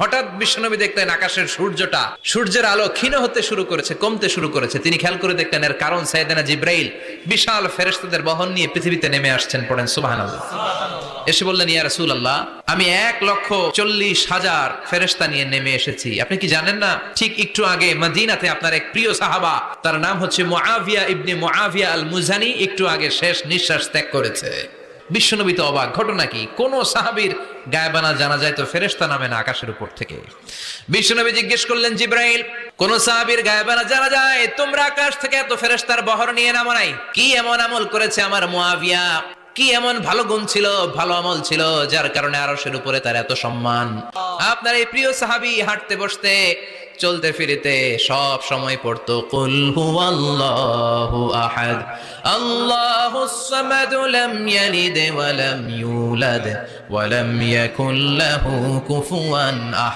হঠাৎ বিশ্বনবী দেখলেন আকাশের সূর্যের আলো ক্ষীণ হতে শুরু করেছে, কমতে শুরু করেছে। তিনি খেয়াল করে দেখলেন এর কারণ সাইয়েদনা জিব্রাইল বিশাল ফেরেশতাদের বহন নিয়ে পৃথিবীতে নেমে আসছেন। পড়েন সুবহানাল্লাহ। এসে বললেন, ইয়া রাসূলুল্লাহ, আমি 1,40,000 ফেরেশতা নিয়ে নেমে এসেছি। আপনি কি জানেন না, ঠিক একটু আগে মদিনাতে আপনার এক প্রিয় সাহাবা, তার নাম হচ্ছে মুআবিয়া ইবনে মুআবিয়া আল মুজানি, একটু আগে শেষ নিঃশ্বাস ত্যাগ করেছে। বিশ্বনবী তো অবাক, ঘটনা কি? কোন সাহাবীর গায়েবানা জানা যায় তো ফেরেশতা নামে না আকাশের উপর থেকে। বিশ্বনবী জিজ্ঞেস করলেন, জিব্রাইল, কোন সাহাবীর গায়েবানা জানা যায়? তোমরা আকাশ থেকে এত ফেরেশতার বহর নিয়ে নামো নাই? কি এমন আমল করেছে আমার মুআবিয়া? কি এমন ভালো গুণ ছিল, ভালো আমল ছিল, যার কারণে আরশের উপরে তার এত সম্মান? আপনার এই প্রিয় সাহাবী হাঁটতে বসতে চলতে ফিরিতে সব সময় পড়তো কুল হুয়াল্লাহু আহাদ আল্লাহুস সামাদ লাম ইয়ালিদ ওয়া লাম ইউলাদ ওয়া লাম ইয়াকুল লাহু কুফুয়ান আহাদ।